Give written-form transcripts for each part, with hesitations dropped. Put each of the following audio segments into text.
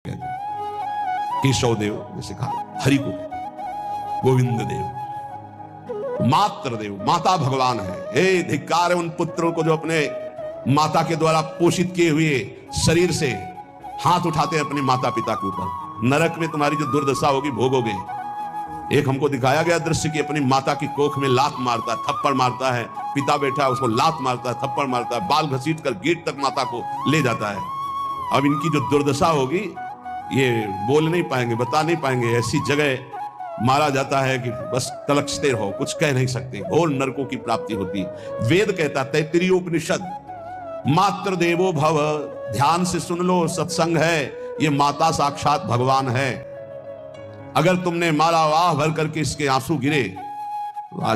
केशव देव जैसे कहा, हरि को गोविंद देव, मात्र देव, माता भगवान है। हे धिक्कार है उन पुत्रों को जो अपने माता के द्वारा पोषित किए हुए शरीर से हाथ उठाते हैं अपने माता पिता के ऊपर। नरक में तुम्हारी जो दुर्दशा होगी भोगोगे। एक हमको दिखाया गया दृश्य कि अपनी माता की कोख में लात मारता है, थप्पड़ मारता है, पिता बैठा है उसको लात मारता है, थप्पड़ मारता है, बाल घसीट कर गेट तक माता को ले जाता है। अब इनकी जो दुर्दशा होगी ये बोल नहीं पाएंगे, बता नहीं पाएंगे। ऐसी जगह मारा जाता है कि बस तलक्षते रहो, कुछ कह नहीं सकते। घोर नरकों की प्राप्ति होती। वेद कहता, तैत्तिरीय उपनिषद, मात्र देवो भव, ध्यान से सुन लो, सत्संग है, ये माता साक्षात भगवान है। अगर तुमने मारा वाह भर करके इसके आंसू गिरे,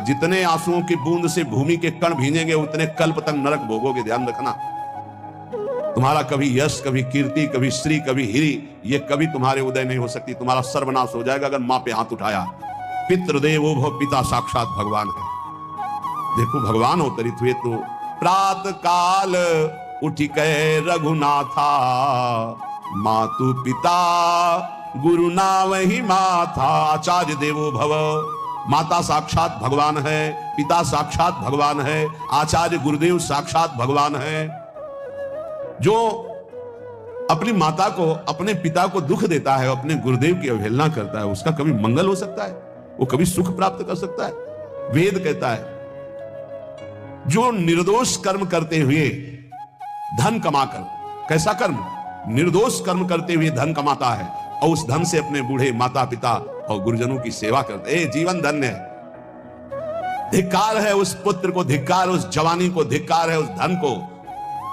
जितने आंसुओं की बूंद से भूमि के कण भींजेंगे उतने कल्प तक नरक भोगोगे। ध्यान रखना, तुम्हारा कभी यश, कभी कीर्ति, कभी श्री, कभी हिरी, ये कभी तुम्हारे उदय नहीं हो सकती। तुम्हारा सर्वनाश हो जाएगा अगर मां पे हाथ उठाया। पितृदेवो भव, पिता साक्षात भगवान है। देखो भगवान अवतरित हुए तो प्रातः काल उठी कहे रघुनाथा, मातु पिता गुरु ना वही माथा। आचार्य देवो भव, माता साक्षात भगवान है, पिता साक्षात भगवान है, आचार्य गुरुदेव साक्षात भगवान है। जो अपनी माता को, अपने पिता को दुख देता है, अपने गुरुदेव की अवहेलना करता है, उसका कभी मंगल हो सकता है? वो कभी सुख प्राप्त कर सकता है? वेद कहता है जो निर्दोष कर्म करते हुए धन कमाकर, कैसा कर्म? निर्दोष कर्म करते हुए धन कमाता है और उस धन से अपने बूढ़े माता पिता और गुरुजनों की सेवा करते हैं, जीवन धन्य है। धिक्कार है उस पुत्र को, धिक्कार उस जवानी को, धिक्कार है उस धन को,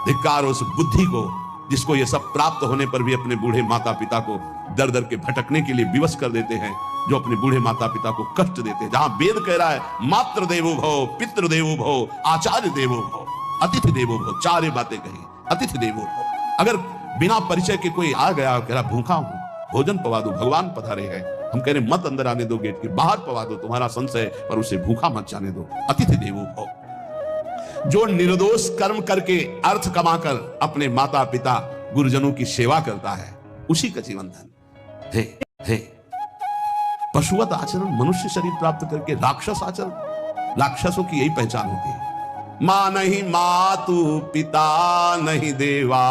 धिक्कार उस बुद्धि को जिसको ये सब प्राप्त होने पर भी अपने बूढ़े माता पिता को दर दर के भटकने के लिए विवश कर देते हैं, जो अपने बूढ़े माता पिता को कष्ट देते हैं। जहां वेद कह रहा है मात्र देवो भव, पितृ देवो भव, आचार्य देवो भव, अतिथि देवो भव, चार बातें कही। अतिथि देवो भव, अगर बिना परिचय के कोई आ गया, कह रहा भूखा हूं, भोजन पवा दो, भगवान पधारे हैं, हम कह रहे मत अंदर आने दो, गेट के बाहर पवा दो, तुम्हारा संशय, पर उसे भूखा मत जाने दो। अतिथि देवो भव, जो निर्दोष कर्म करके अर्थ कमाकर अपने माता पिता गुरुजनों की सेवा करता है, उसी का जीवन धन है। पशुवत आचरण, मनुष्य शरीर प्राप्त करके राक्षस आचरण, राक्षसों की यही पहचान होती है। मां नहीं मातु पिता नहीं देवा,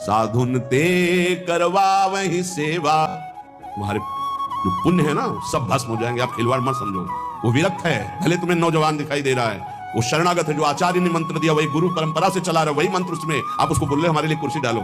साधुन ते करवा वही सेवा। तुम्हारे जो पुण्य है ना सब भस्म हो जाएंगे, आप खिलवाड़ मत समझो। वो विरक्त है, भले तुम्हें नौजवान दिखाई दे रहा है, वो शरणागत है, जो आचार्य ने मंत्र दिया वही गुरु परंपरा से चला रहा है, वही मंत्र उसमें, आप उसको बोल रहे हमारे लिए कुर्सी डालो।